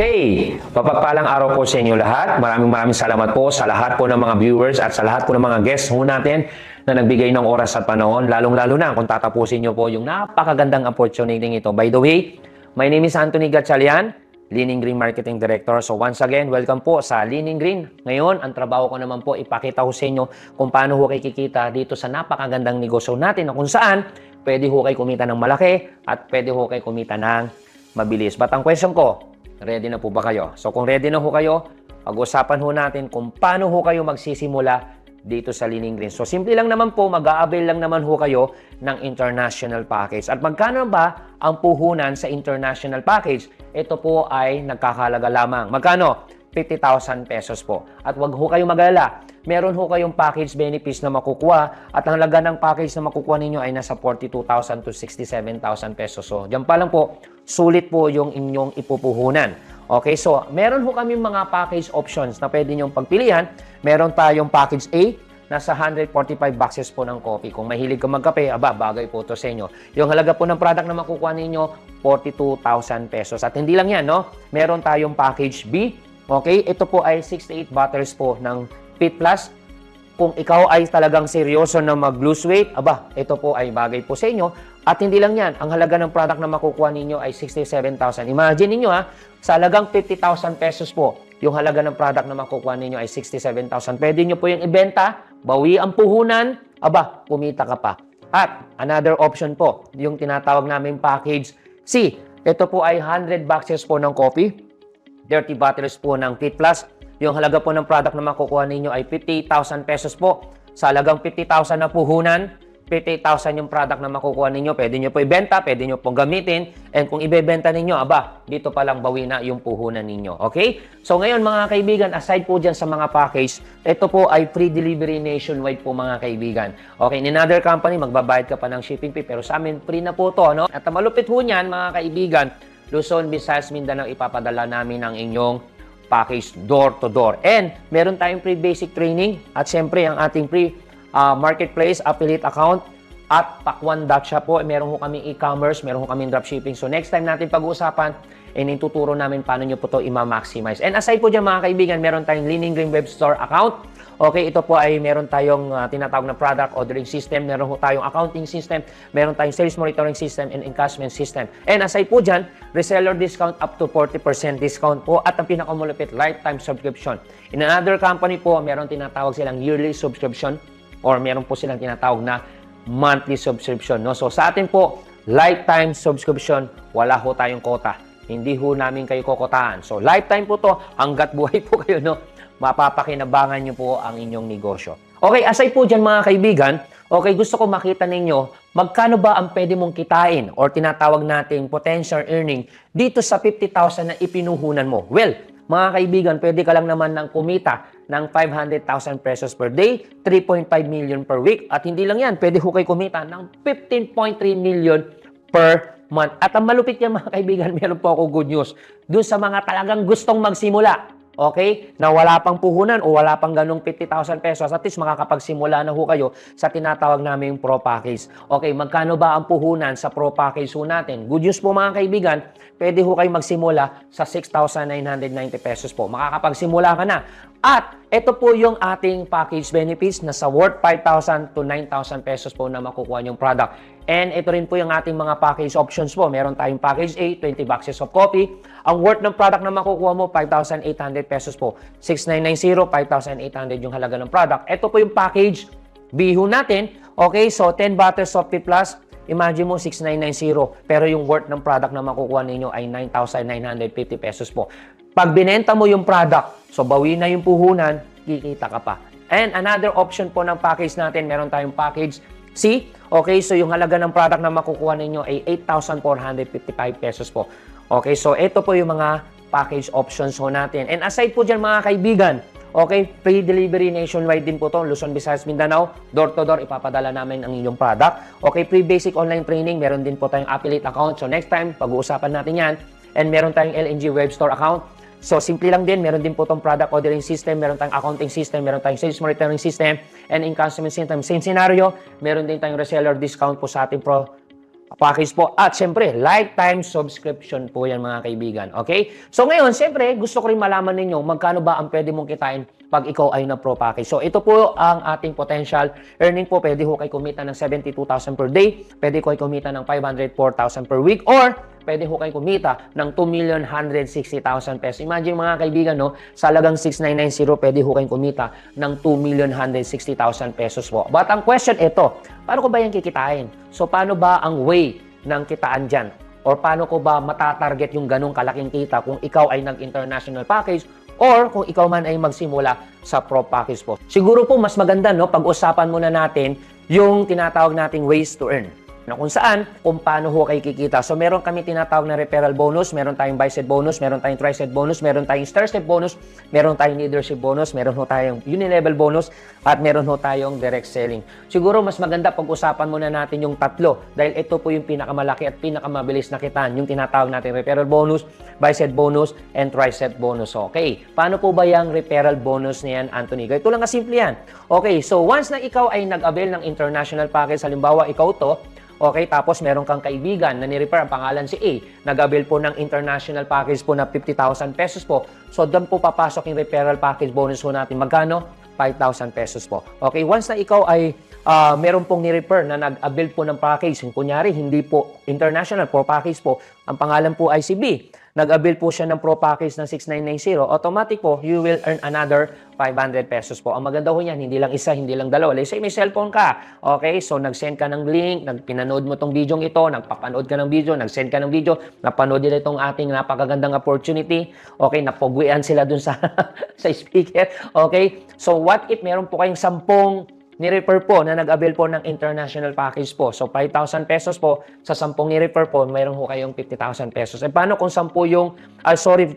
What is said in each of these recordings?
Okay, papagpalang araw po sa inyo lahat. Maraming salamat po sa lahat po ng mga viewers at sa lahat po ng mga guests po natin na nagbigay ng oras at panahon, lalong-lalo na kung tatapusin nyo po yung napakagandang opportunity ito. By the way, my name is Anthony Gatchalian, Leaning Green Marketing Director. So once again, welcome po sa Leaning Green. Ngayon, ang trabaho ko naman po, ipakita ko sa inyo kung paano ho kayo kikita dito sa napakagandang negosyo natin na kung saan pwede ho kayo kumita ng malaki at pwede ho kayo kumita ng mabilis. But ang question ko, ready na po ba kayo? So kung ready na ho kayo, pag-usapan ho natin kung paano ho kayo magsisimula dito sa Leaning Green. So simple lang naman po, mag-a-avail lang naman ho kayo ng international package. At magkano ba ang puhunan sa international package? Ito po ay nagkakalaga lamang. Magkano? 50,000 pesos po. At wag ho kayong mag-alala. Meron ho kayong package benefits na makukuha at ang halaga ng package na makukuha ninyo ay nasa 42,000 to 67,000 pesos. So, diyan pa lang po, sulit po yung inyong ipupuhunan. Okay, so meron ho kami mga package options na pwede nyong pagpilian. Meron tayong package A, nasa 145 boxes po ng coffee. Kung mahilig ka magkape, bagay po ito sa inyo. Yung halaga po ng product na makukuha ninyo, 42,000 pesos. At hindi lang yan, no? Meron tayong package B. Okay, ito po ay 68 bottles po ng Fit Plus. Kung ikaw ay talagang seryoso na mag-lose weight, ito po ay bagay po sa inyo. At hindi lang yan, ang halaga ng product na makukuha ninyo ay 67,000. Imagine ninyo sa halagang 50,000 pesos po, yung halaga ng product na makukuha ninyo ay 67,000. Pwede nyo po yung ibenta, bawi ang puhunan, kumita ka pa. At another option po, yung tinatawag namin package C. Ito po ay 100 boxes po ng coffee, 30 bottles po ng Fit Plus. Yung halaga po ng product na makukuha ninyo ay 50,000 pesos po. Sa halagang 50,000 na puhunan, 50,000 yung product na makukuha ninyo. Pwede nyo po ibenta, pwede nyo pong gamitin. And kung ibebenta ninyo, dito pa lang bawi na yung puhunan ninyo. Okay? So ngayon mga kaibigan, aside po dyan sa mga package, ito po ay free delivery nationwide po mga kaibigan. Okay, in another company, magbabayad ka pa ng shipping fee. Pero sa amin, free na po to. No? At malupit po niyan mga kaibigan, Luzon, Visayas, Mindanao, ipapadala namin ang inyong package door to door. And meron tayong free basic training at syempre ang ating free marketplace affiliate account at Pakwan Dacia po. Meron ho kami e-commerce, meron ho kami dropshipping. So next time natin pag-uusapan, ituturo namin paano nyo po ito i-maximize. And aside po dyan mga kaibigan, meron tayong Leaning Green Web Store account. Okay, ito po ay meron tayong tinatawag na product ordering system, meron ho tayong accounting system, meron tayong sales monitoring system and encashment system. And aside po dyan, reseller discount up to 40% discount po at ang pinakamalupit, lifetime subscription. In another company po, meron tinatawag silang yearly subscription or meron po silang tinatawag na monthly subscription. No? So sa atin po, lifetime subscription, wala ho tayong quota. Hindi ho namin kayo kokotaan. So lifetime po to, hanggat buhay po kayo, no? Mapapakinabangan nyo po ang inyong negosyo. Okay, aside po dyan mga kaibigan, okay, gusto ko makita ninyo magkano ba ang pwede mong kitain or tinatawag natin potential earning dito sa 50,000 na ipinuhunan mo. Well, mga kaibigan, pwede ka lang naman ng kumita ng 500,000 pesos per day, 3.5 million per week. At hindi lang yan, pwede ho kayo kumita ng 15.3 million per month. At ang malupit yan mga kaibigan, meron po ako good news. Doon sa mga talagang gustong magsimula, okay, na wala pang puhunan o wala pang ganong 50,000 pesos, at least makakapagsimula na ho kayo sa tinatawag namin Pro Package. Okay, magkano ba ang puhunan sa Pro Package ho natin? Good news po mga kaibigan, pwede ho kayo magsimula sa 6,990 pesos po. Makakapagsimula ka na. At ito po yung ating package benefits na sa worth 5,000 to 9,000 pesos po na makukuha yung product. And ito rin po yung ating mga package options po. Meron tayong package A, 20 boxes of coffee. Ang worth ng product na makukuha mo, 5,800 pesos po. 6,990, 5,800 yung halaga ng product. Ito po yung package B ho natin. Okay, so 10 bottles of Fit Plus. Imagine mo, 6,990. Pero yung worth ng product na makukuha ninyo ay 9,950 pesos po. Pag binenta mo yung product, so bawi na yung puhunan, kikita ka pa. And another option po ng package natin, meron tayong package C. Okay, so yung halaga ng product na makukuha ninyo ay 8,455 pesos po. Okay, so ito po yung mga package options ho natin. And aside po dyan mga kaibigan, okay, free delivery nationwide din po to, Luzon, Visayas, Mindanao, door to door, ipapadala namin ang inyong product. Okay, free basic online training, meron din po tayong affiliate account. So next time, pag-uusapan natin yan. And meron tayong LNG Web Store account. So, simple lang din. Meron din po itong product ordering system, meron tayong accounting system, meron tayong sales monitoring system, and encashment system. Same scenario, meron din tayong reseller discount po sa ating Pro package po. At syempre, lifetime subscription po yan mga kaibigan. Okay? So ngayon, syempre, gusto ko rin malaman ninyo magkano ba ang pwede mong kitain pag ikaw ay na pro package. So ito po ang ating potential earning po. Pwede ho kayo kumita ng 72,000 per day. Pwede ko kayo kumita ng 504,000 per week. Or pwede ho kayo kumita ng 2,160,000 pesos. Imagine mga kaibigan, no, sa halagang 6,990, pwede ho kayong kumita ng 2,160,000 pesos po. But ang question ito, paano ko ba yan kikitain? So paano ba ang way ng kitaan dyan? Or paano ko ba matatarget yung ganong kalaking kita kung ikaw ay nag-international package or kung ikaw man ay magsimula sa pro package po? Siguro po mas maganda, no, pag-usapan muna natin yung tinatawag nating ways to earn, na kung saan, kung paano ho kayo kikita. So, meron kami tinatawag na referral bonus, meron tayong bicep bonus, meron tayong tricep bonus, meron tayong stair-step bonus, meron tayong leadership bonus, meron ho tayong unilevel bonus, at meron ho tayong direct selling. Siguro, mas maganda pag-usapan muna natin yung tatlo dahil ito po yung pinakamalaki at pinakamabilis na kitaan, yung tinatawag natin referral bonus, bicep bonus, and tricep bonus. Okay, paano po ba yung referral bonus niyan, Anthony? Ito lang kasimple yan. Okay, so once na ikaw ay nag-avail ng international package, halimbawa ikaw to, okay, tapos meron kang kaibigan na ni-refer, ang pangalan si A, nag-avail po ng international package po na 50,000 pesos po. So, doon po papasok yung referral package bonus po natin. Magkano? 5,000 pesos po. Okay, once na ikaw ay meron pong ni-refer na nag-avail po ng package, kunyari, hindi po international, pro package po, ang pangalan po ay si B, nag-avail po siya ng pro package ng 6,990, automatic po, you will earn another 500 pesos po. Ang maganda ho yan, hindi lang isa, hindi lang dalawa. Let's say may cellphone ka. Okay, so nag-send ka ng link, pinanood mo tong video ito, nagpapanood ka ng video, nag-send ka ng video, napanood nila itong ating napakagandang opportunity. Okay, napugwian sila dun sa, sa speaker. Okay, so what if meron po kayong 10 ni-refer po na nag-avail po ng international package po. So, 5,000 pesos po. Sa 10 ni-refer po, mayroon ho kayong 50,000 pesos. E paano kung 10 yung,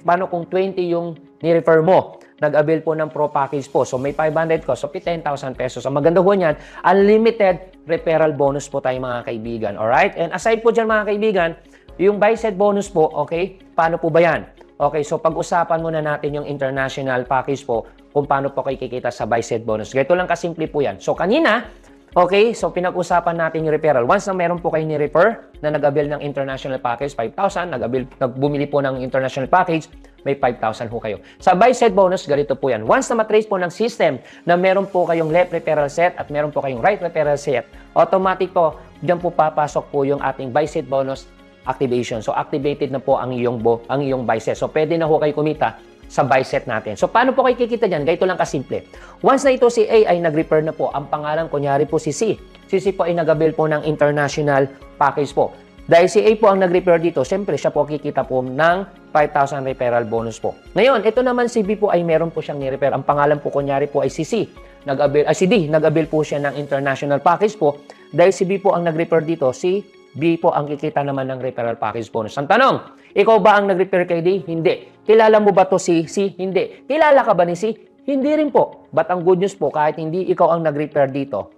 paano kung 20 yung ni-refer mo? Nag-avail po ng pro package po. So, may 500 ko. So, 10,000 pesos. Ang maganda po niyan, unlimited referral bonus po tayo mga kaibigan. Alright? And aside po dyan mga kaibigan, yung bicep bonus po, okay? Paano po ba yan? Okay, so pag-usapan muna natin yung international package po kung paano po kayo kikita sa bicep bonus. Ganito lang kasimple po yan. So kanina, okay, so pinag-usapan natin yung referral. Once na meron po kayo ni-refer na nag-avail ng international package, 5,000, nagbumili po ng international package, may 5,000 ho kayo. Sa bicep bonus, ganito po yan. Once na matrace po ng system na meron po kayong left referral set at meron po kayong right referral set, automatic po, dyan po papasok po yung ating bicep bonus activation. So, activated na po ang iyong bicep. So, pwede na ho kayo kumita sa bicep natin. So, paano po kayo kikita dyan? Ganito lang kasimple. Once na ito si A ay nag-refer na po, ang pangalan, kunyari po si C. Si C po ay nag-avail po ng international package po. Dahil si A po ang nag-refer dito, siyempre siya po kikita po ng 5,000 referral bonus po. Ngayon, ito naman si B po ay meron po siyang ni-refer. Ang pangalan po kunyari po ay si C. Si D, nag-avail po siya ng international package po. Dahil si B po ang nag-refer dito, si B po ang kikita naman ng referral package bonus. Ang tanong, ikaw ba ang nag-refer kay D? Hindi. Kilala mo ba to si C? Hindi. Kilala ka ba ni C? Hindi rin po. But ang good news po, kahit hindi ikaw ang nag-refer dito,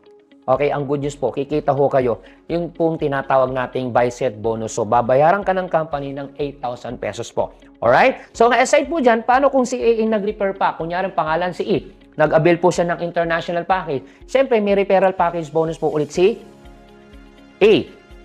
okay, ang good news po, kikita ho kayo yung pong tinatawag nating bicep bonus. So, babayaran ka ng company ng 8,000 pesos po. Alright? So, aside po dyan, paano kung si A ang nag-refer pa? Kunyari, pangalan si E. Nag-avail po siya ng international package. Siyempre, may referral package bonus po ulit si A.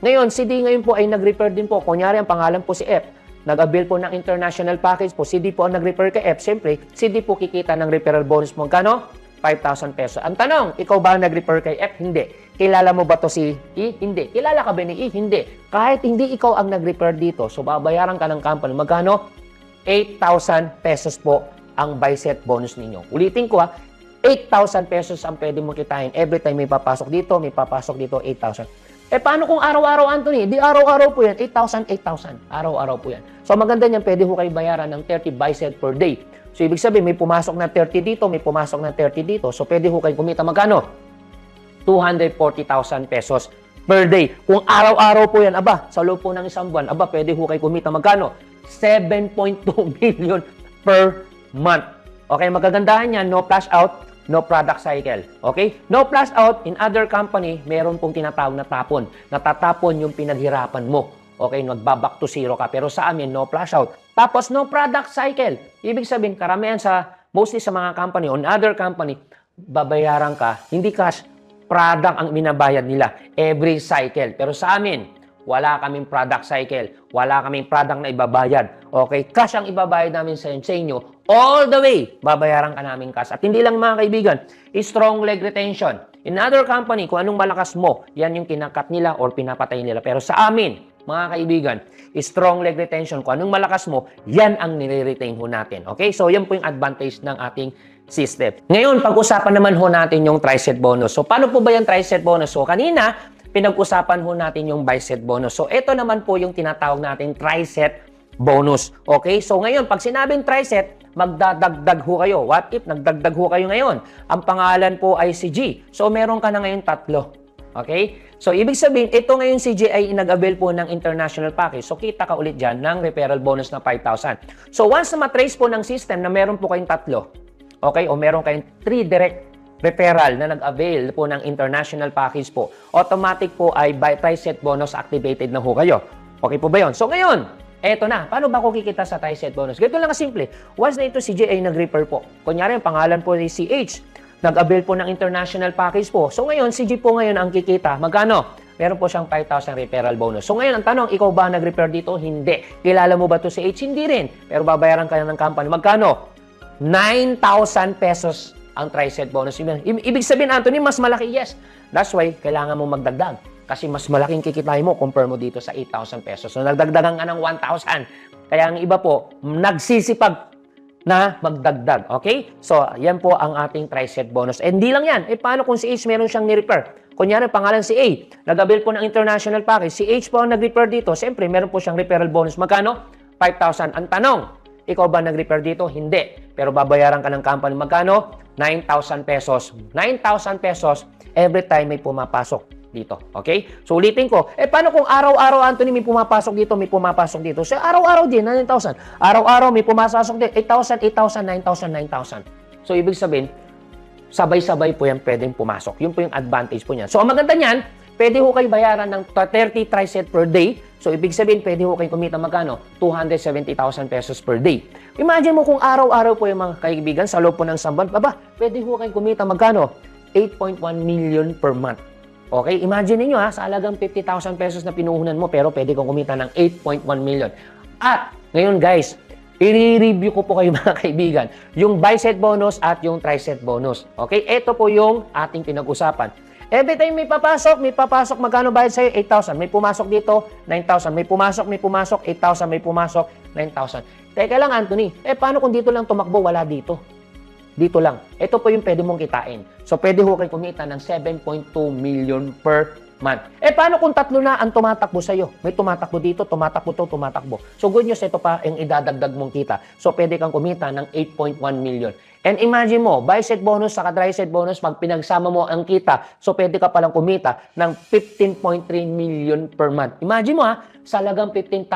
Ngayon, si D ngayon po ay nag-refer din po. Kunyari, ang pangalan po si F. Nag-avail po ng international package po. Si D po ang nag-refer kay F. Siyempre, si D po kikita ng referral bonus mo. Kano? 5,000 pesos. Ang tanong, ikaw ba ang nag-refer kay F? Hindi. Kilala mo ba to si E? Hindi. Kilala ka ba ni E? Hindi. Kahit hindi ikaw ang nag-refer dito, so babayaran ka ng company. Magkano? 8,000 pesos po ang bicep bonus ninyo. Ulitin ko 8,000 pesos ang pwede mo kitain. Every time may papasok dito, 8,000. Paano kung araw-araw, Anthony? Di araw-araw po yan. 8,000, 8,000. Araw-araw po yan. So, maganda niyan, pwede ho kayo bayaran ng 30 bicep per day. So, ibig sabihin, may pumasok na 30 dito, may pumasok na 30 dito. So, pwede ho kayo kumita magkano? 240,000 pesos per day. Kung araw-araw po yan, sa loob po ng isang buwan, pwede ho kayo kumita magkano? 7.2 million per month. Okay, magagandahan yan, no flash out, no product cycle. Okay? No flash out, in other company, meron pong tinatawag na tapon. Natatapon yung pinaghirapan mo. Okay? Nagbaback to zero ka. Pero sa amin, no flash out. Tapos, no product cycle. Ibig sabihin, karamihan mostly sa mga company, on other company, babayaran ka, hindi cash, product ang binabayad nila every cycle. Pero sa amin, Wala kaming product cycle. Wala kaming product na ibabayad. Okay? Cash ang ibabayad namin sa inyo. All the way, babayaran ka namin cash. At hindi lang mga kaibigan, strong leg retention. In other company, kung anong malakas mo, yan yung kinakat nila or pinapatay nila. Pero sa amin, mga kaibigan, strong leg retention. Kung anong malakas mo, yan ang nire-retain ho natin. Okay? So, yan po yung advantage ng ating system. Ngayon, pag-usapan naman ho natin yung tricep bonus. So, paano po ba yung tricep bonus? So, kanina, pinag-usapan ho natin yung bicep bonus. So, ito naman po yung tinatawag natin tricep bonus. Okay? So, ngayon, pag sinabing tricep, magdadagdag ho kayo. What if nagdagdag ho kayo ngayon? Ang pangalan po ay si G. So, meron ka na ngayon 3. Okay? So, ibig sabihin, ito ngayon si G ay nag-avail po ng international package. So, kita ka ulit dyan ng referral bonus na 5,000. So, once na matrace po ng system na meron po kayong 3, okay, o meron kayong 3 direct referral na nag-avail po ng international package po, automatic po ay by tricep bonus activated na ho kayo. Okay po ba yun? So ngayon, eto na. Paano ba ko kikita sa tricep bonus? Ganito lang kasimple. Once na ito si J ay nag-refer po. Kunyari, ang pangalan po ni CH, nag-avail po ng international package po. So ngayon, si J po ngayon ang kikita. Magkano? Meron po siyang 5,000 referral bonus. So ngayon, ang tanong, ikaw ba nag-refer dito? Hindi. Kilala mo ba to si H? Hindi rin. Pero babayaran ka ng company. Magkano? 9,000 pesos ang tricep bonus. Ibig sabihin, Anthony, mas malaki, yes. That's why, kailangan mo magdagdag. Kasi mas malaking kikitain mo compare mo dito sa 8,000 pesos. So, nagdagdagan ka ng 1,000. Kaya ang iba po, nagsisipag na magdagdag. Okay? So, yan po ang ating tricep bonus. And hindi lang yan. Paano kung si H meron siyang ni-refer? Kunyari, pangalan si A. Nag-avail po ng international package. Si H po ang nag-refer dito. Siyempre, meron po siyang referral bonus. Magkano? 5,000. Ang tanong, ikaw ba nag-refer dito? Hindi. Pero babayaran ka ng company. Magkano? 9,000 pesos. 9,000 pesos every time may pumapasok dito. Okay? So, ulitin ko. Paano kung araw-araw, Anthony, may pumapasok dito, may pumapasok dito? So, araw-araw din, 9,000. Araw-araw, may pumasok dito, 8,000, 8,000, 9,000, 9,000. So, ibig sabihin, sabay-sabay po yan pwedeng pumasok. Yun po yung advantage po niyan. So, ang maganda niyan, pwede ho kayo bayaran ng 30 tricep per day. So, ibig sabihin, pwede ho kayo kumita magkano? 270,000 pesos per day. Imagine mo kung araw-araw po yung mga kaibigan sa loob po ng isang buwan, pwede ho kayo kumita magkano? 8.1 million per month. Okay? Imagine niyo sa halagang 50,000 pesos na pinuhunan mo, pero pwede kang kumita ng 8.1 million. At, ngayon guys, i-review ko po kayo mga kaibigan, yung bicep bonus at yung tricep bonus. Okay? Ito po yung ating pinag-usapan. Every time may papasok, magkano bayad sa'yo? 8,000. May pumasok dito, 9,000. May pumasok, 8,000. May pumasok, 9,000. Teka lang, Anthony. Paano kung dito lang tumakbo, wala dito? Dito lang. Ito po yung pwede mong kitain. So, pwede ho kayo kumita ng 7.2 million per month. Paano kung 3 na ang tumatakbo sa'yo? May tumatakbo dito, tumatakbo to, tumatakbo. So, good news, ito pa yung idadagdag mong kita. So, pwede kang kumita ng 8.1 million. And imagine mo, bicep bonus sa tricep bonus, pag pinagsama mo ang kita, so pwede ka palang kumita ng 15.3 million per month. Imagine mo sa halagang 50,000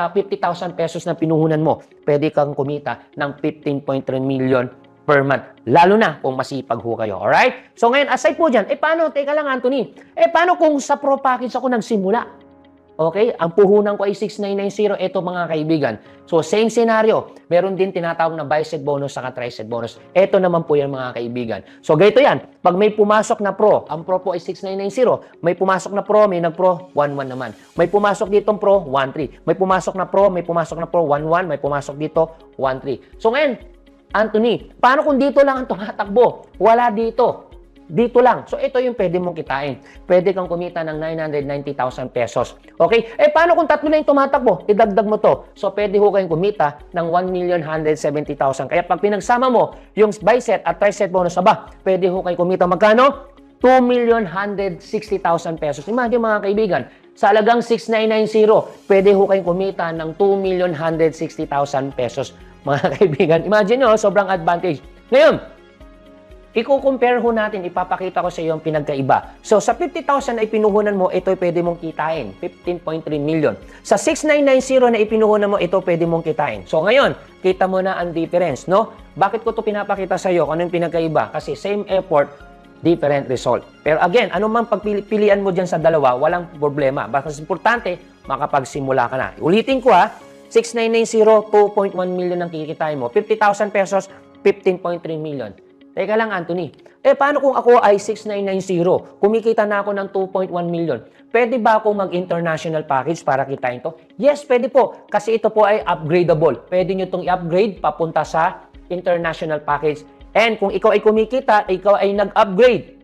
pesos na pinuhunan mo, pwede kang kumita ng 15.3 million per month. Lalo na kung masipag ho kayo. Alright? So ngayon, aside po dyan, paano? Teka lang, Anthony. Paano kung sa pro package ako nagsimula? Okay? Ang puhunan ko ay 6,990. Ito mga kaibigan. So, same scenario. Meron din tinatawag na bicep bonus sa tricep bonus. Ito naman po yan mga kaibigan. So, ganito yan. Pag may pumasok na pro, ang pro po ay 6,990. May pumasok na pro, may nag-pro, 1,1 naman. May pumasok ditong pro, 1,3. May pumasok na pro, 1,1. May pumasok dito, 1,3. So, ngayon, Anthony, paano kung dito lang ang tumatakbo? Wala dito. Dito lang. So, ito yung pwede mong kitain. Pwede kang kumita ng 990,000 pesos. Okay? Paano kung 3 na yung tumatakbo? Idagdag mo to. So, pwede ho kayong kumita ng 1,170,000. Kaya pag pinagsama mo yung bicep at tricep bonus, pwede ho kayong kumita magkano? 2,160,000 pesos. Imagine mga kaibigan, sa halagang 6,990, pwede ho kayong kumita ng 2,160,000 pesos. Mga kaibigan, imagine nyo, sobrang advantage. Ngayon, i-compare ho natin, ipapakita ko sa iyo ang pinagkaiba. So, sa 50,000 na ipinuhunan mo, ito pwede mong kitain. 15.3 million. Sa 6,990 na ipinuhunan mo, ito pwede mong kitain. So, ngayon, kita mo na ang difference, no? Bakit ko ito pinapakita sa iyo? Ano yung pinagkaiba? Kasi same effort, different result. Pero again, anumang pagpilian mo dyan sa dalawa, walang problema. Basta importante, makapagsimula ka na. Ulitin ko 6,990, 2.1 million ang kikitain mo. 50,000 pesos, 15.3 million. Teka lang, Anthony. Paano kung ako ay 6,990? Kumikita na ako ng 2.1 million. pwede ba akong mag-international package para kitain to? Yes, pwede po. Kasi ito po ay upgradable. Pwede nyo itong i-upgrade papunta sa international package. And kung ikaw ay kumikita, ikaw ay nag-upgrade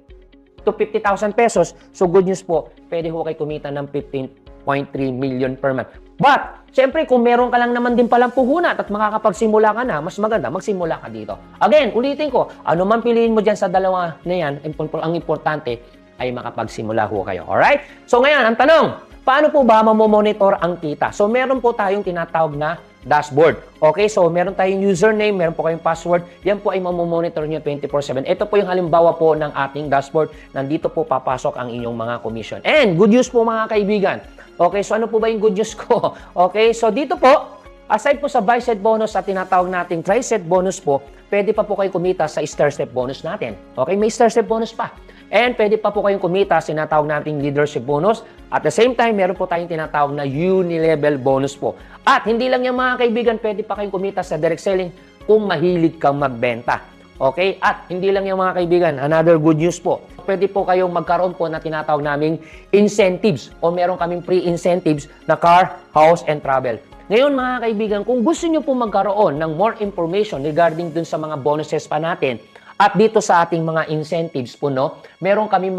to 50,000 pesos, so good news po, pwede ho kayo kumita ng 15.3 million per month. But, syempre, kung meron ka lang naman din palang puhunan at makakapagsimula ka na, mas maganda, magsimula ka dito. Again, ulitin ko, ano man piliin mo dyan sa dalawa na yan, ang importante ay makapagsimula ho kayo. Alright? So ngayon, ang tanong, paano po ba mamomonitor ang kita? So meron po tayong tinatawag na dashboard. Okay? So meron tayong username, meron po kayong password. Yan po ay mamomonitor nyo 24/7. Ito po yung halimbawa po ng ating dashboard. Nandito po papasok ang inyong mga commission. And good news po mga kaibigan. Okay, so ano po ba yung good news ko? Okay, so dito po, aside po sa buy set bonus at tinatawag nating try set bonus po, pwede pa po kayo kumita sa star step bonus natin. Okay, may star step bonus pa. And pwede pa po kayong kumita sa tinatawag nating leadership bonus. At the same time, meron po tayong tinatawag na uni-level bonus po. At hindi lang yung mga kaibigan, pwede pa kayong kumita sa direct selling kung mahilig kang magbenta. Okay? At hindi lang yung mga kaibigan, another good news po. Pwede po kayong magkaroon po na tinatawag naming incentives o meron kaming pre-incentives na car, house, and travel. Ngayon mga kaibigan, kung gusto nyo po magkaroon ng more information regarding dun sa mga bonuses pa natin at dito sa ating mga incentives po, no, meron kami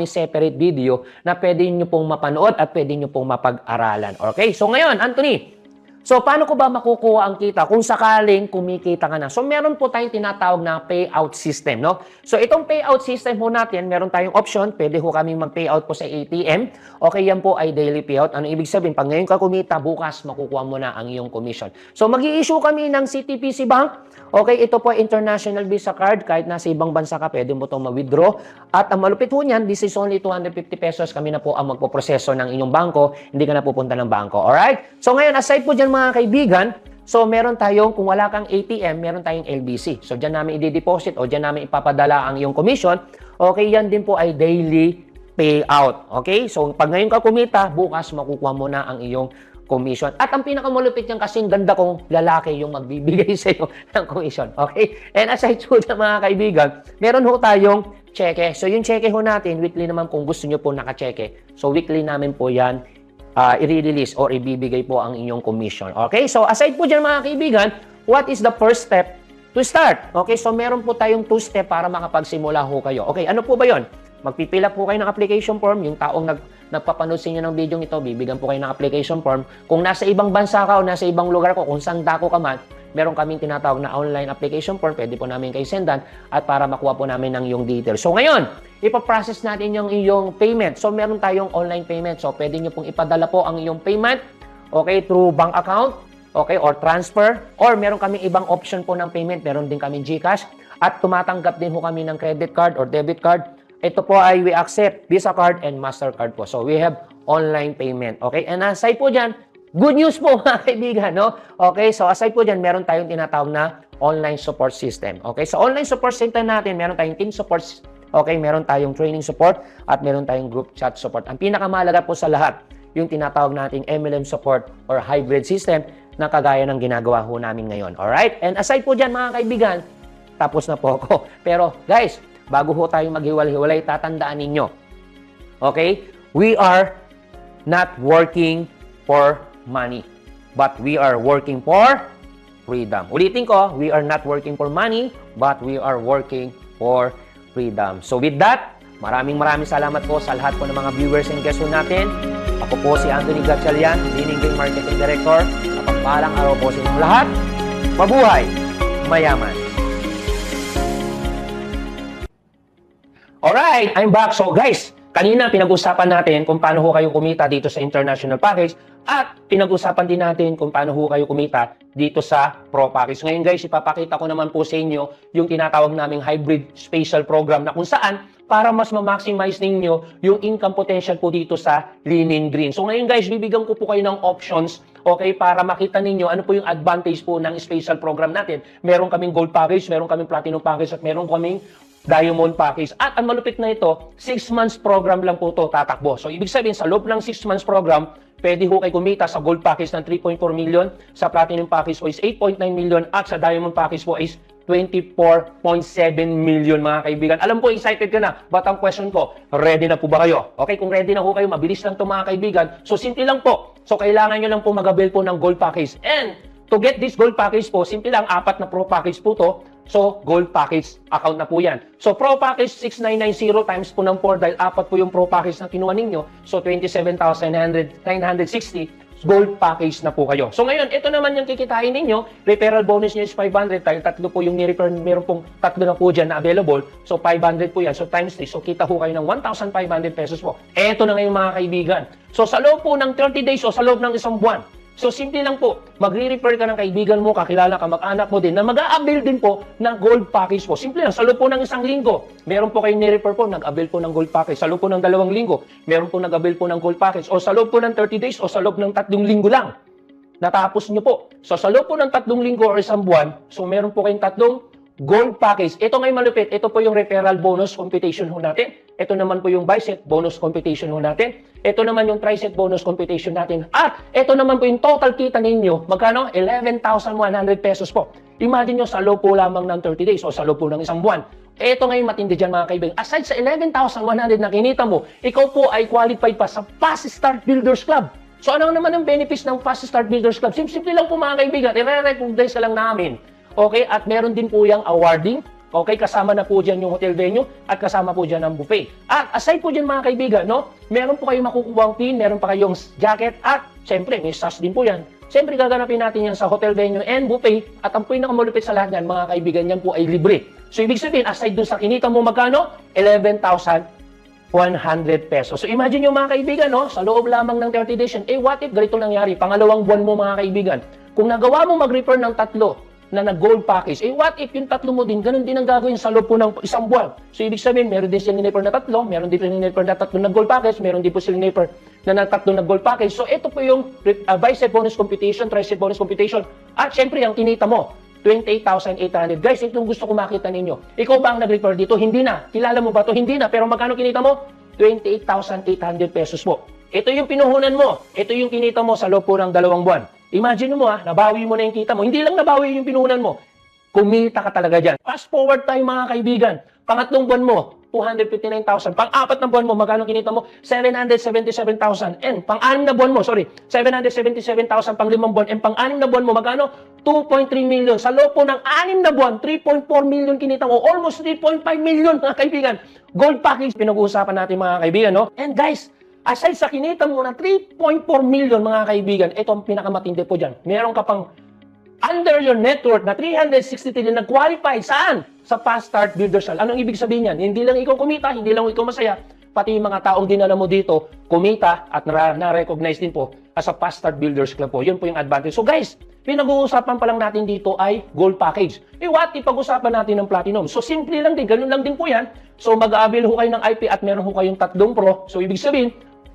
separate video na pwede nyo pong mapanood at pwede nyo pong mapag-aralan. Okay? So ngayon, Anthony, so, paano ko ba makukuha ang kita kung sakaling kumikita ka na? So, meron po tayong tinatawag na payout system, no? So, itong payout system po natin, meron tayong option. Pwede ho kami mag-payout po sa ATM. Okay, yan po ay daily payout. Ano ibig sabihin? Pag ngayon ka kumita, bukas makukuha mo na ang iyong commission. So, mag-i-issue kami ng CTPC Bank. Okay, ito po ay International Visa Card. Kahit nasa ibang bansa ka, pwede mo itong ma-withdraw. At ang malupit po niyan, this is only 250 pesos. Kami na po ang magpoproseso ng inyong bangko. Hindi ka na pupunta ng bangko. Alright? So, ngayon, aside po dyan mga kaibigan, so meron tayong, kung wala kang ATM, meron tayong LBC. So dyan namin i-deposit o dyan namin ipapadala ang iyong commission. Okay, yan din po ay daily payout. Okay, so pag ngayon ka kumita, bukas makukuha mo na ang iyong commission. At ang pinakamalupit niyan kasing ganda kong lalaki yung magbibigay sa iyo ng commission. Okay, and aside po dyan mga kaibigan, meron ho tayong cheque. So yung cheque ho natin, weekly naman kung gusto nyo po naka-cheque. So weekly namin po yan i-release or ibibigay po ang inyong commission. Okay? So, aside po dyan mga kaibigan, what is the first step to start? Okay? So, meron po tayong 2 step para makapagsimula ho kayo. Okay? Ano po ba yon? Magpipila po kayo ng application form. Yung taong nagpapanood sa inyo ng video ito, bibigyan po kayo ng application form. Kung nasa ibang bansa ka o nasa ibang lugar ko, kung saan dako ka man, meron kaming tinatawag na online application form. Pwede po namin kayo sendan at para makuha po namin ng iyong details. So, ngayon, ipaprocess natin yung iyong payment. So, meron tayong online payment. So, pwede nyo pong ipadala po ang iyong payment, okay, through bank account, okay, or transfer, or meron kaming ibang option po ng payment. Meron din kaming GCash at tumatanggap din po kami ng credit card or debit card. Ito po ay we accept Visa card and MasterCard po. So, we have online payment. Okay, and aside po dyan, good news po mga kaibigan, no? Okay, so aside po dyan, meron tayong tinatawag na online support system. Okay, sa online support system natin, meron tayong team support. Okay, meron tayong training support at meron tayong group chat support. Ang pinakamahalaga po sa lahat, yung tinatawag nating MLM support or hybrid system na kagaya ng ginagawa ho namin ngayon. Alright? And aside po dyan mga kaibigan, tapos na po ako. Pero guys, bago ho tayong maghiwalay-hiwalay, tatandaan ninyo. Okay? We are not working for money, but we are working for freedom. Ulitin ko, we are not working for money, but we are working for freedom. So with that, maraming salamat po sa lahat po ng mga viewers and guests natin. Ako po si Anthony Gatchalian, Leading Green Marketing Director. Mapagpalang araw po sa inyong lahat. Mabuhay! Mayaman! Alright, I'm back. So guys, kanina pinag-usapan natin kung paano ho kayo kumita dito sa international package at pinag-usapan din natin kung paano ho kayo kumita dito sa Pro Package. Ngayon guys, ipapakita ko naman po sa inyo yung tinatawag naming hybrid special program na kung saan para mas ma-maximize ninyo yung income potential po dito sa Lean Green. So ngayon guys, bibigyan ko po kayo ng options, okay, para makita ninyo ano po yung advantage po ng special program natin. Meron kaming gold package, meron kaming platinum package at meron kaming diamond package. At ang malupit na ito, 6 months program lang po ito tatakbo. So, ibig sabihin, sa loob ng 6 months program, pwede ho kayo kumita sa gold package ng 3.4 million, sa platinum package po is 8.9 million, at sa diamond package po is 24.7 million mga kaibigan. Alam ko, excited ka na. But ang question ko, ready na po ba kayo? Okay, kung ready na po kayo, mabilis lang ito mga kaibigan. So, simple lang po. So, kailangan nyo lang po mag-avail po ng gold package. And, to get this gold package po, simple lang, 4 na pro package po to. So, gold package account na po yan. So, pro package 6990 times po ng 4 dahil 4 po yung pro package na kinuha ninyo. So, 27,960 gold package na po kayo. So, ngayon, ito naman yung kikitain ninyo. Referral bonus nyo is 500 dahil 3 po yung ni-refer. Meron pong 3 na po dyan na available. So, 500 po yan. So, times 3. So, kita po kayo ng 1,500 pesos po. Ito na ngayon mga kaibigan. So, sa loob po ng 30 days o sa loob ng isang buwan, so, simple lang po, magre-refer ka ng kaibigan mo, kakilala ka, mag-anak mo din, na mag-a-avail din po ng gold package po. Simple lang, sa loob po ng isang linggo, meron po kayong ni-refer po, nag-avail po ng gold package. Sa loob po ng 2 linggo, meron po nag-avail po ng gold package. O sa loob po ng 30 days, o sa loob ng 3 linggo lang, natapos nyo po. So, sa loob po ng 3 linggo o isang buwan, so meron po kayong 3 gold package. Ito ngayon malupit, ito po yung referral bonus computation ho natin. Ito naman po yung bicep bonus computation ho natin. Ito naman yung tricep bonus computation natin. At ito naman po yung total kita ninyo. Magkano? 11,100 pesos po. Imagine nyo sa loob po lamang ng 30 days o sa loob po ng isang buwan. Ito ngayon matindi dyan mga kaibigan. Aside sa 11,100 na kinita mo, ikaw po ay qualified pa sa Fast Start Builders Club. So ano naman ang benefits ng Fast Start Builders Club? Simple lang po mga kaibigan. I-recognize ka lang namin. Okay? At meron din po yung awarding. Okay, kasama na po dyan yung hotel venue at kasama po dyan ang buffet. At aside po dyan mga kaibigan, no, meron po kayong makukuha pin, meron pa kayong jacket at syempre may SAS din po yan. Syempre gaganapin natin yan sa hotel venue and buffet at ang pinakamalupit sa lahat yan mga kaibigan, yan po ay libre. So ibig sabihin, aside dun sa kinita mo magkano? 11,100 pesos. So imagine nyo mga kaibigan, no, sa loob lamang ng 30 days, what if ganito nangyari? Pangalawang buwan mo mga kaibigan. Kung nagawa mo mag-refer ng 3 na nag-gold package, what if yung 3 mo din, ganun din ang gagawin sa loob po ng isang buwan. So, ibig sabihin, meron din sila ni-refer na 3, meron din sila ni-refer na 3 na gold package, meron din po sila ni-refer na 3 na gold package. So, ito po yung bicep bonus computation, tricep bonus computation, at syempre, ang kinita mo, 28,800. Guys, ito yung gusto ko makita ninyo. Ikaw ba ang nag-refer dito? Hindi na. Kilala mo ba to? Hindi na. Pero magkano kinita mo? 28,800 pesos po. Ito yung pinuhunan mo. Ito yung kinita mo sa loob po ng 2 buwan. Imagine mo nabawi mo na yung kita mo. Hindi lang nabawi yung pinuhunan mo. Kumita ka talaga dyan. Fast forward tayo mga kaibigan. Pangatlong buwan mo, 259,000. Pang-4 na buwan mo, magkano kinita mo? 777,000. And pang-6 na buwan mo, 777,000 pang-5 buwan. And pang-6 na buwan mo, magkano? 2.3 million. Sa loob po ng 6 na buwan, 3.4 million kinita mo. Almost 3.5 million mga kaibigan. Gold package, pinag-uusapan natin mga kaibigan, no? And guys, aside sa kinita mo na 3.4 million mga kaibigan, ito ang pinakamatindi po dyan. Meron ka pang under your net worth na 363 na nag-qualify. Saan? Sa Fast Start Builders Club. Anong ibig sabihin yan? Hindi lang ikaw kumita, hindi lang ikaw masaya, pati yung mga taong dinala mo dito, kumita at na-recognize din po as a Fast Start Builders Club po. Yun po yung advantage. So guys, pinag-uusapan pa lang natin dito ay gold package. What if pag-usapan natin ng platinum? So simple lang din, ganun lang din po yan. So mag-a-avail ho kayo ng IP at meron ho kayong 3 pro. So ibig sabihin,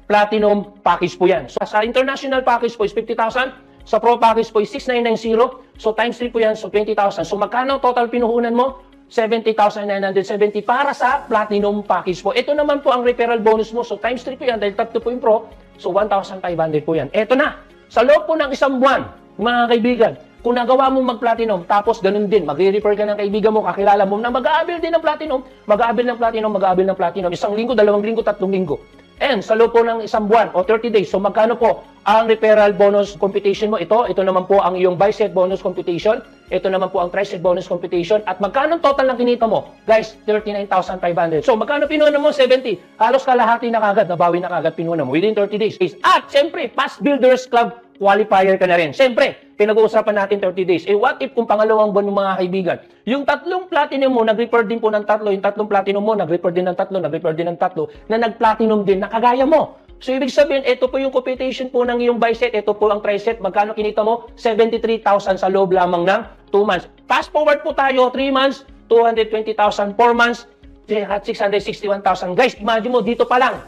platinum package po yan. So sa international package po is 50,000. Sa pro package po is 6,990. So times 3 po yan, so 20,000. So magkano total pinuhunan mo? 70,970 para sa platinum package po. Ito naman po ang referral bonus mo. So times 3 po yan, dahil 3 po yung pro. So 1,500 po yan. Ito na. Sa loob po ng isang buwan, mga kaibigan, kung nagawa mo mag-platinum, tapos ganun din, magre-refer ka ng kaibigan mo, kakilala mo na mag-a-avail din ng platinum, mag-a-avail ng platinum, mag-a-avail ng platinum. Isang linggo, 2 linggo, 3 linggo. And sa loob po ng isang buwan o 30 days, so magkano po ang referral bonus computation mo? Ito naman po ang iyong bicep bonus computation. Ito naman po ang tricep bonus computation. At magkano total ng kinita mo? Guys, 39,500. So magkano pinunan mo? 70. Halos kalahati na kagad, nabawi na kagad pinunan mo within 30 days. At syempre, Fast Builders Club qualifier ka na rin. Siyempre, pinag-uusapan natin 30 days. What if kung pangalawang buwan ng mga kaibigan, yung 3 platinum mo, nag-refer din po ng 3, yung 3 platinum mo, nag-refer din ng 3, nag-refer din ng 3, na nag-platinum din, nakagaya mo. So, ibig sabihin, ito po yung computation po ng iyong bicep, ito po ang tricep, magkano kinita mo? 73,000 sa loob lamang ng 2 months. Fast forward po tayo, 3 months, 220,000, 4 months, 661,000. Guys, imagine mo, dito pa lang,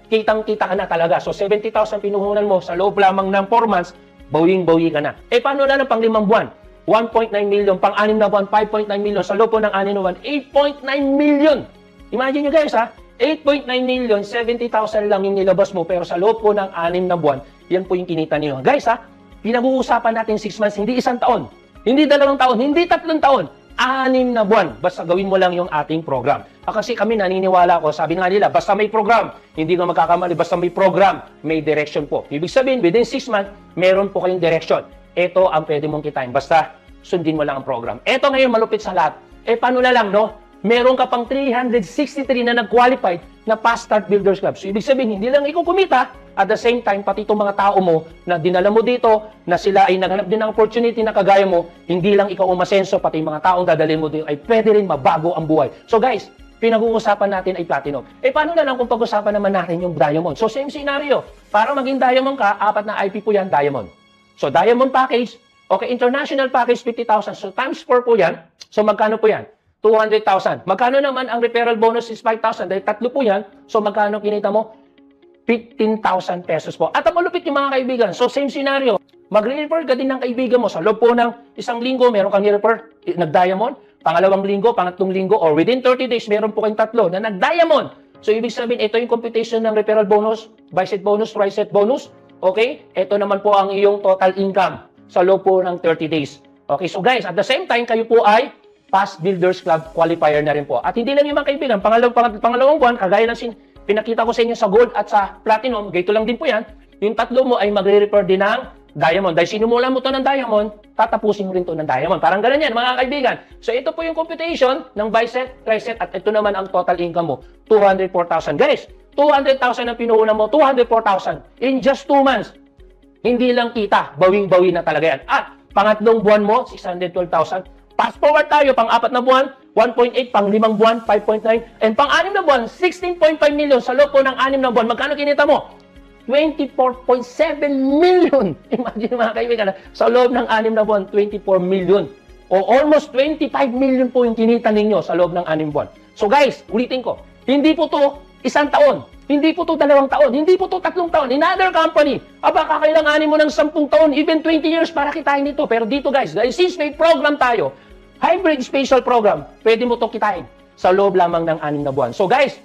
kitang-kita ka na talaga. So, 70,000 pinuhunan mo sa loob lamang ng 4 months, bawing-bawi ka na. Paano na ng pang 5 buwan? 1.9 million. Pang 6 na buwan, 5.9 million. Sa loob po ng 6 na buwan, 8.9 million. Imagine nyo guys ha, 8.9 million, 70,000 lang yung nilabas mo. Pero sa loob po ng 6 na buwan, yan po yung kinita niyo. Guys ha, pinag-uusapan natin 6 months, hindi 1 taon. Hindi 2 taon, hindi 3 taon. 6 na buwan. Basta gawin mo lang yung ating program. Kasi kami naniniwala ko, sabi nga nila, basta may program, hindi ka magkakamali, basta may program, may direction po. Ibig sabihin, within 6 months, meron po kayong direction. Ito ang pwede mong kitain. Basta sundin mo lang ang program. Ito ngayon malupit sa lahat. Paano na lang, no? Meron ka pang 363 na nag-qualified na Fast Start Builders Club. So, ibig sabihin, hindi lang ikaw kumita, at the same time, pati itong mga tao mo na dinala mo dito, na sila ay naghanap din ng opportunity na kagaya mo, hindi lang ikaw umasenso, pati yung mga taong dadalhin mo dito ay pwede rin mabago ang buhay. So guys, pinag-uusapan natin ay platinum. Paano na lang kung pag-usapan naman natin yung diamond? So, same scenario. Para maging diamond ka, 4 na IP po yan, diamond. So, diamond package, okay, international package, 50,000. So, times 4 po yan. So, magkano po yan? 200,000. Magkano naman ang referral bonus is 5,000? Dahil 3 po yan. So, magkano kinita mo? 15,000 pesos po. At ang malupit yung mga kaibigan. So, same scenario. Mag-refer ka din ng kaibigan mo. Sa loob po ng 1 linggo, meron kang refer nag-diamond. Pangalawang linggo, pangatlong linggo, or within 30 days, meron po kayong 3 na nag-diamond. So, ibig sabihin, ito yung computation ng referral bonus, bicep bonus, tricep bonus. Okay? Ito naman po ang iyong total income sa loob po ng 30 days. Okay? So, guys, at the same time, kayo po ay Fast Builders Club qualifier na rin po. At hindi lang yung mga kaibigan, pangalawang buwan, kagaya ng pinakita ko sa inyo sa gold at sa platinum, gayto lang din po yan, yung 3 mo ay magre-refer din ng diamond. Dahil sinumulan mo to ng diamond, tatapusin mo rin to ng diamond. Parang ganun yan, mga kaibigan. So ito po yung computation ng bicep, tricep, at ito naman ang total income mo, 204,000. Guys, 200,000 ang pinuuna mo, 204,000 in just 2 months. Hindi lang kita, bawing-bawi na talaga yan. At pangatlong buwan mo, 612,000. Fast forward tayo, pang-4 na buwan, 1.8, pang-5 buwan, 5.9, and pang-6 na buwan, 16.5 million sa loob po ng 6 na buwan. Magkano kinita mo? 24.7 million. Imagine mga kaibigan, sa loob ng 6 na buwan, 24 million. O almost 25 million po yung kinita ninyo sa loob ng 6 buwan. So guys, ulitin ko, hindi po to 1 taon, hindi po to 2 taon, hindi po to 3 taon. In other company, kakailanganin mo ng 10 taon, even 20 years para kitain ito. Pero dito guys, dahil since may program tayo, hybrid special program, pwede mo ito kitain sa loob lamang ng 6 na buwan. So guys,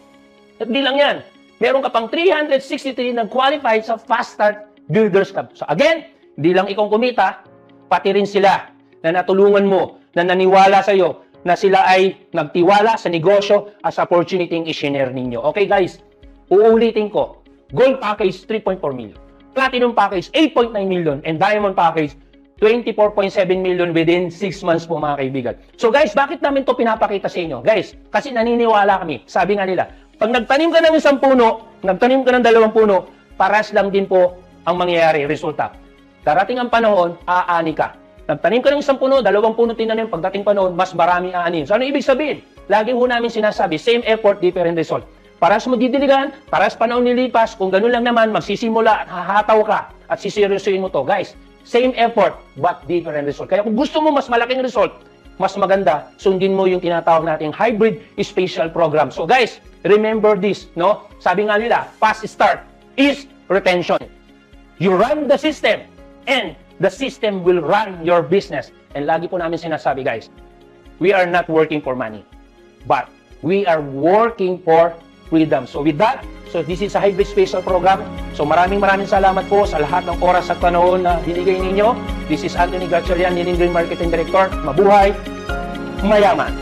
hindi lang yan. Meron ka pang 363 na qualified sa Fast Start Builders Club. So again, hindi lang ikaw kumita, pati rin sila na natulungan mo, na naniwala sa iyo, na sila ay nagtiwala sa negosyo at sa opportunity yung i-share ninyo. Okay guys, uulitin ko, gold package 3.4 million, platinum package 8.9 million, and diamond package 24.7 million within 6 months po mga kaibigan. So guys, bakit namin to pinapakita sa inyo? Guys, kasi naniniwala kami. Sabi nga nila, pag nagtanim ka ng 1 puno, nagtanim ka ng 2 puno, paras lang din po ang mangyayari, resulta. Darating ang panahon, aani ka. Nagtanim ka ng 1 puno, 2 puno tinanim, pagdating panahon, mas maraming aanin. So ano ibig sabihin? Lagi ho namin sinasabi, same effort, different result. Paras mo didiligan, paras panahon nilipas, kung ganun lang naman, magsisimula at hahataw ka at siseryosoin mo to. Guys, same effort, but different result. Kaya kung gusto mo mas malaking result, mas maganda, sundin mo yung tinatawag nating hybrid special program. So guys, remember this, no? Sabi nga nila, fast start is retention. You run the system, and the system will run your business. And lagi po namin sinasabi, guys, we are not working for money, but we are working for freedom. So with that, so this is a hybrid special program. So maraming salamat po sa lahat ng oras at panahon na binigay ninyo. This is Anthony Gatchalian, Leading Green Marketing Director. Mabuhay, mayaman.